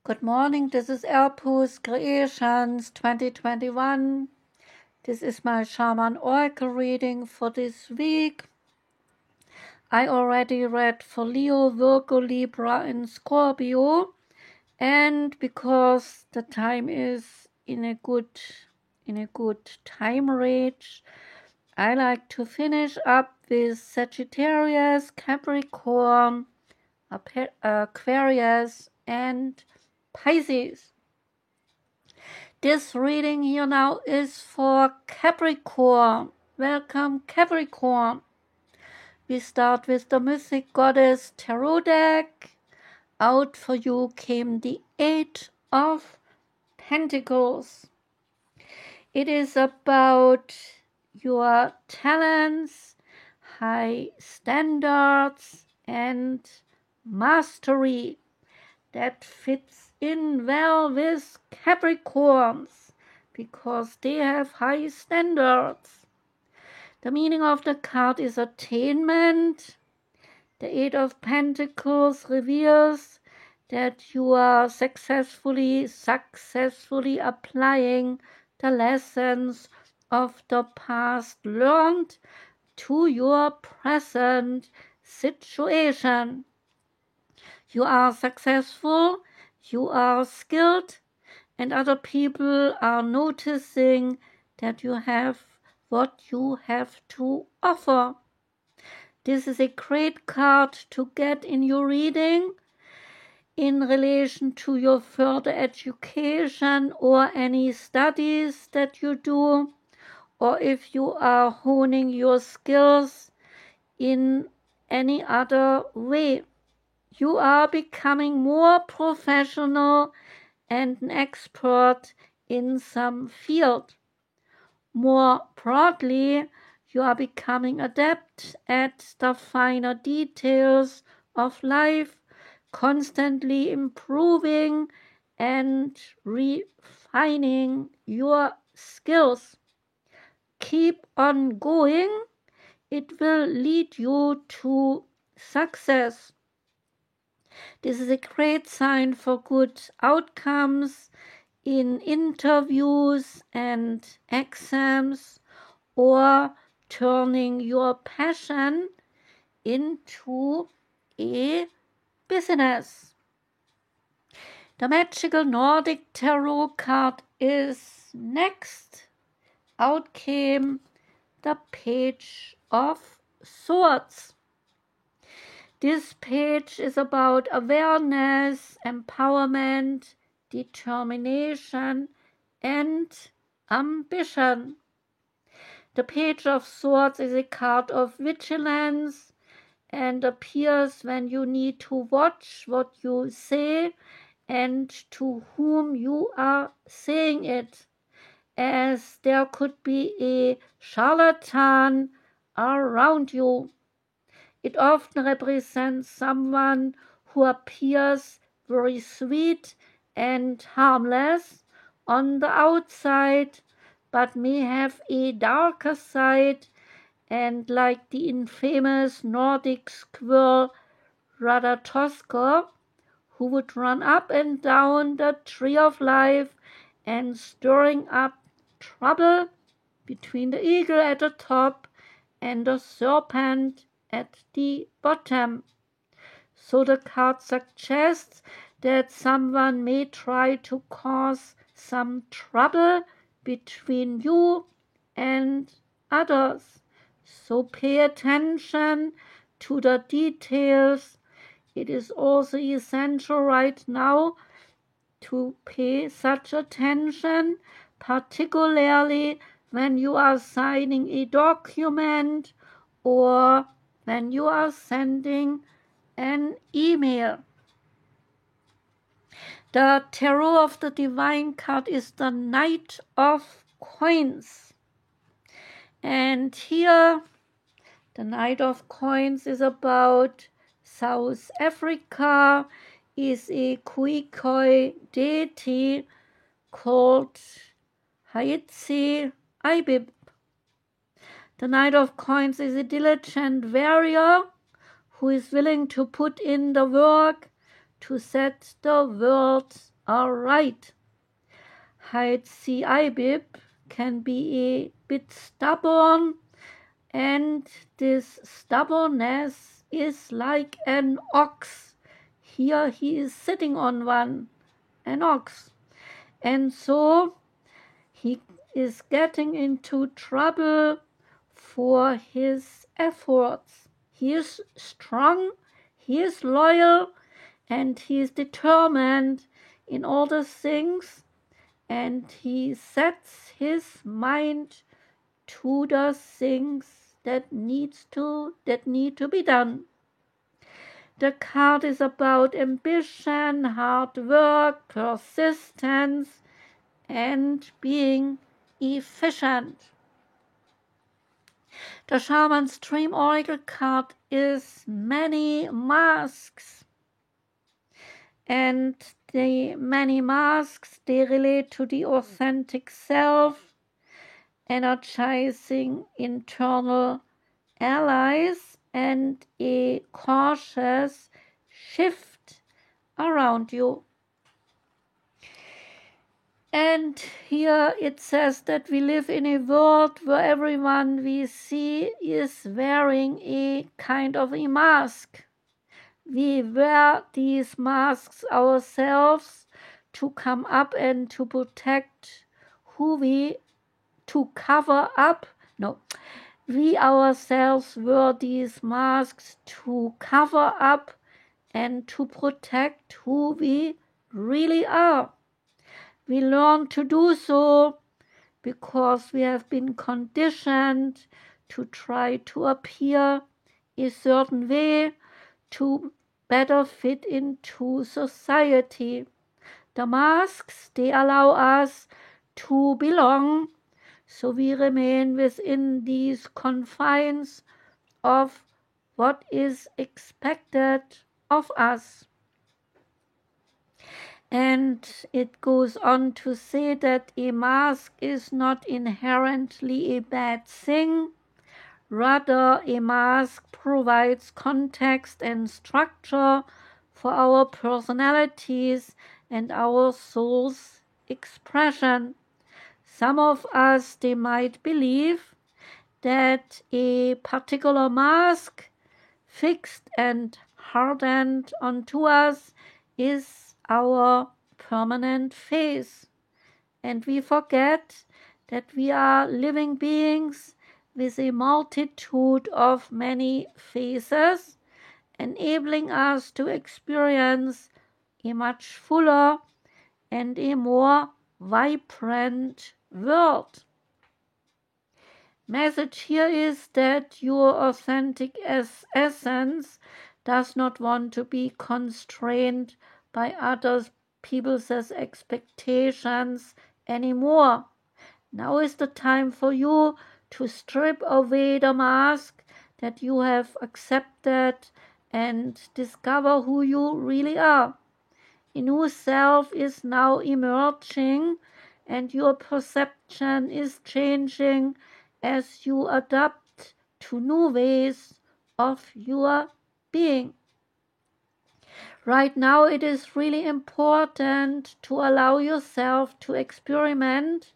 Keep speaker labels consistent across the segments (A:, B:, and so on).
A: Good morning, this is Elpus Creations 2021. This is my Shaman Oracle reading for this week. I already read for Leo, Virgo, Libra and Scorpio, and because the time is in a good time range, I like to finish up with Sagittarius, Capricorn, Aquarius and Pisces. This reading here now is for Capricorn. Welcome, Capricorn. We start with the Mythic Goddess Tarot deck. Out for you came the Eight of Pentacles. It is about your talents, high standards, and mastery. That fits in well with Capricorns because they have high standards. The meaning of the card is attainment. The Eight of Pentacles reveals that you are successfully applying the lessons of the past learned to your present situation. You are successful, you are skilled, and other people are noticing that you have what you have to offer. This is a great card to get in your reading in relation to your further education or any studies that you do, or if you are honing your skills in any other way. You are becoming more professional and an expert in some field. More broadly, you are becoming adept at the finer details of life, constantly improving and refining your skills. Keep on going. It will lead you to success. This is a great sign for good outcomes in interviews and exams, or turning your passion into a business. The Magical Nordic Tarot card is next. Out came the Page of Swords. This page is about awareness, empowerment, determination, and ambition. The Page of Swords is a card of vigilance and appears when you need to watch what you say and to whom you are saying it, as there could be a charlatan around you. It often represents someone who appears very sweet and harmless on the outside, but may have a darker side, and like the infamous Nordic squirrel Ratatoskr, who would run up and down the tree of life and stirring up trouble between the eagle at the top and the serpent at the bottom. So the card suggests that someone may try to cause some trouble between you and others. So pay attention to the details. It is also essential right now to pay such attention, particularly when you are signing a document or when you are sending an email. The Tarot of the Divine card is the Knight of Coins. And here, the Knight of Coins is about South Africa, is a Khoikhoi deity called Haitsi Ibib. The Knight of Coins is a diligent warrior who is willing to put in the work to set the world are right. Heidsiibib can be a bit stubborn, and this stubbornness is like an ox. Here he is sitting on one, an ox. And so he is getting into trouble for his efforts. He is strong, he is loyal, and he is determined in all the things, and he sets his mind to the things that need to be done. The card is about ambition, hard work, persistence, and being efficient. The Shaman's Dream Oracle card is many masks. And the many masks, they relate to the authentic self, energizing internal allies, and a cautious shift around you. And here it says that we live in a world where everyone we see is wearing a kind of a mask. We wear these masks ourselves to come up and to protect to cover up. No, we ourselves wear these masks to cover up and to protect who we really are. We learn to do so because we have been conditioned to try to appear a certain way to better fit into society. The masks, they allow us to belong, so we remain within these confines of what is expected of us. And it goes on to say that a mask is not inherently a bad thing. Rather, a mask provides context and structure for our personalities and our soul's expression. Some of us, they might believe that a particular mask fixed and hardened onto us is our permanent face. And we forget that we are living beings with a multitude of many faces, enabling us to experience a much fuller and a more vibrant world. Message here is that your authentic essence does not want to be constrained by other people's expectations anymore. Now is the time for you to strip away the mask that you have accepted and discover who you really are. A new self is now emerging, and your perception is changing as you adapt to new ways of your being. Right now it is really important to allow yourself to experiment,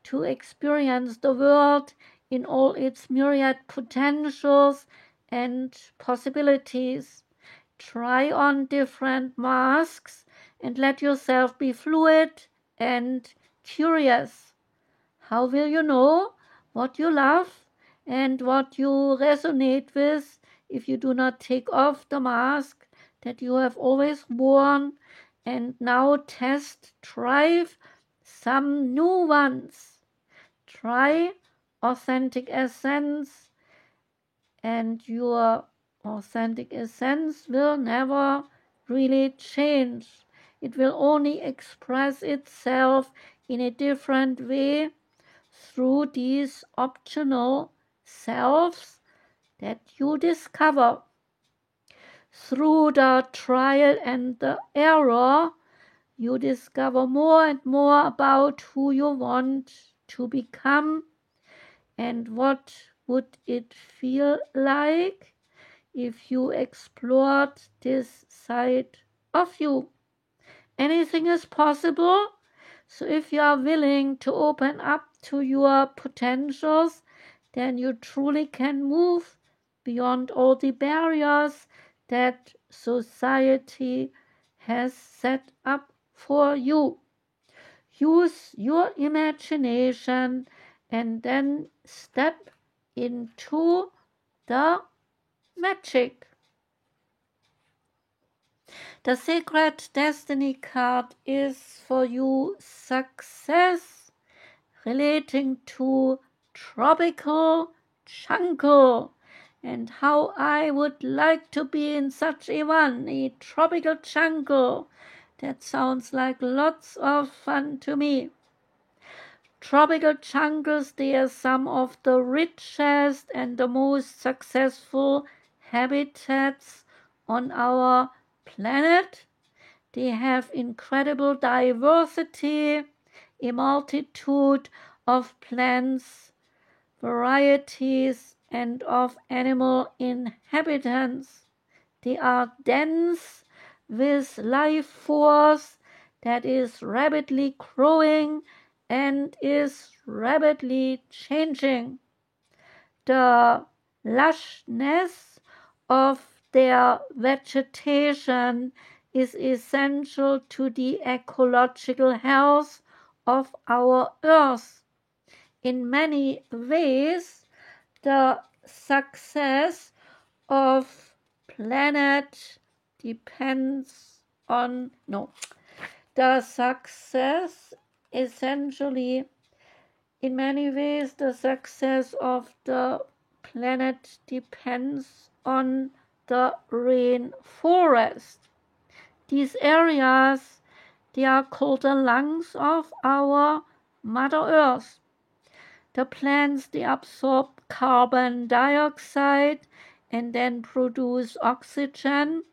A: to experience the world in all its myriad potentials and possibilities. Try on different masks and let yourself be fluid and curious. How will you know what you love and what you resonate with if you do not take off the mask that you have always worn and now try some new ones? Try authentic essence, and your authentic essence will never really change. It will only express itself in a different way through these optional selves that you discover. Through the trial and the error, you discover more and more about who you want to become and what would it feel like if you explored this side of you. anything is possible. So if you are willing to open up to your potentials, then you truly can move beyond all the barriers that society has set up for you. Use your imagination and then step into the magic. The Sacred Destiny card is for you success relating to tropical jungle and how I would like to be in such a tropical jungle. That sounds like lots of fun to me. Tropical jungles, they are some of the richest and the most successful habitats on our planet. They have incredible diversity, a multitude of plants, varieties, and of animal inhabitants. They are dense with life force that is rapidly growing and is rapidly changing. The lushness of their vegetation is essential to the ecological health of our Earth. In many ways, the success of planet depends on the success essentially in many ways the success of the planet depends on the rainforest. These areas, they are called the lungs of our Mother Earth. The plants, they absorb carbon dioxide and then produce oxygen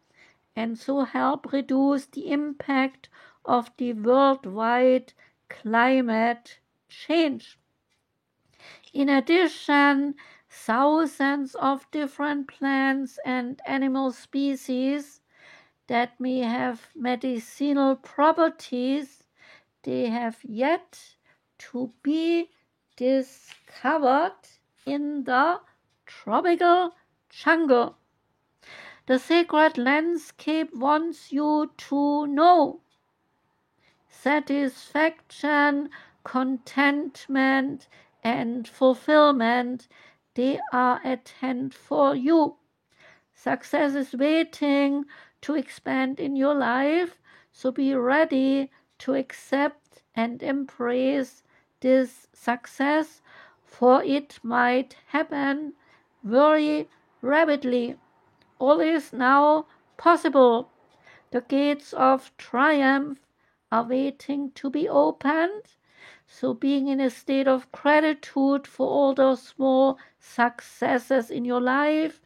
A: and so help reduce the impact of the worldwide climate change. In addition, thousands of different plants and animal species that may have medicinal properties, they have yet to be discovered in the tropical jungle. The sacred landscape wants you to know satisfaction, contentment, and fulfillment, they are at hand for you. Success is waiting to expand in your life, so be ready to accept and embrace this success, for it might happen very rapidly. All is now possible. The gates of triumph are waiting to be opened. So being in a state of gratitude for all those small successes in your life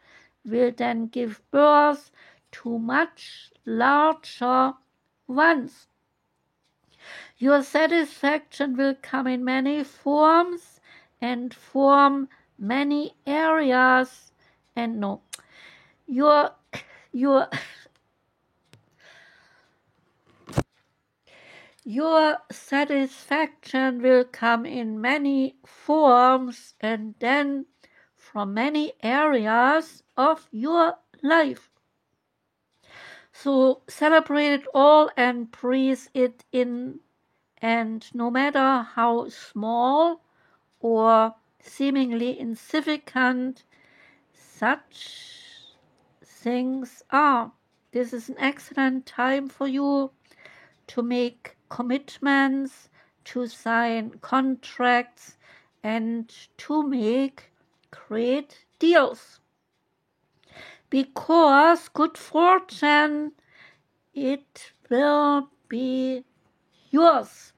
A: will then give birth to much larger ones. Your satisfaction will come in many forms and form many areas and your Your satisfaction will come in many forms and then from many areas of your life. So celebrate it all and breathe it in, and no matter how small or seemingly insignificant such things are, this is an excellent time for you to make commitments, to sign contracts, and to make great deals. Because good fortune, it will be yours.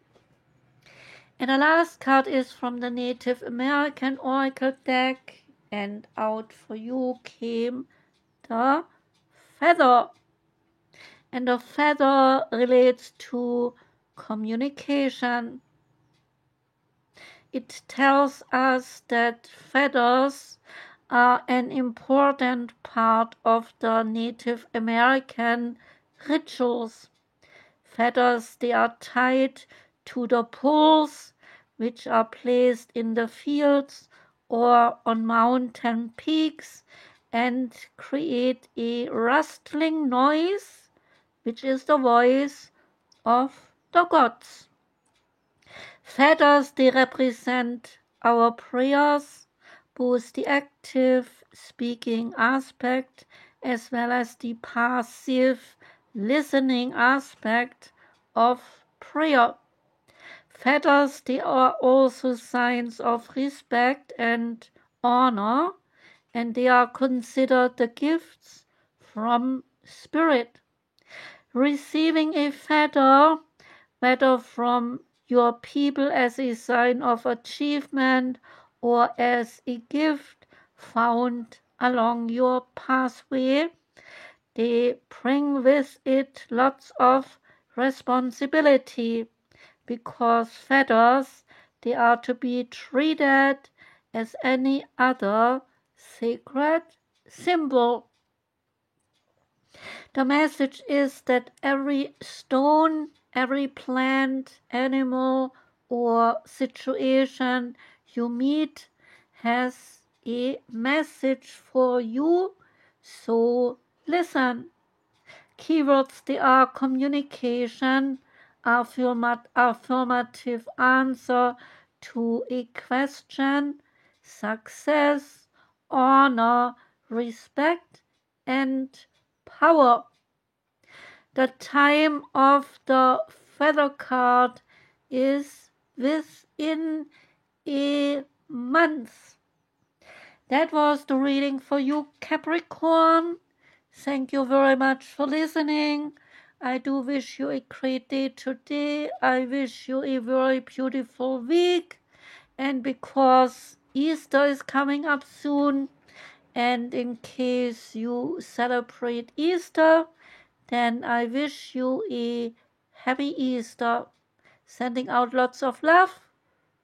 A: And the last card is from the Native American Oracle deck, and out for you came the feather. And the feather relates to communication. It tells us that feathers are an important part of the Native American rituals. Feathers, they are tied to the poles, which are placed in the fields or on mountain peaks and create a rustling noise, which is the voice of the gods. Feathers, they represent our prayers, both the active speaking aspect as well as the passive listening aspect of prayer. Feathers, they are also signs of respect and honor, and they are considered the gifts from spirit. Receiving a feather, whether from your people as a sign of achievement or as a gift found along your pathway, they bring with it lots of responsibility, because feathers, they are to be treated as any other sacred symbol. The message is that every stone, every plant, animal, or situation you meet has a message for you, so listen. Keywords, they are communication, affirmative answer to a question, success, honor, respect, and power. The time of the feather card is within a month. That was the reading for you, Capricorn. Thank you very much for listening. I do wish you a great day today. I wish you a very beautiful week. And because Easter is coming up soon, and in case you celebrate Easter, then I wish you a happy Easter. Sending out lots of love.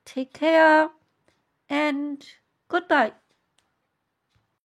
A: Take care and goodbye.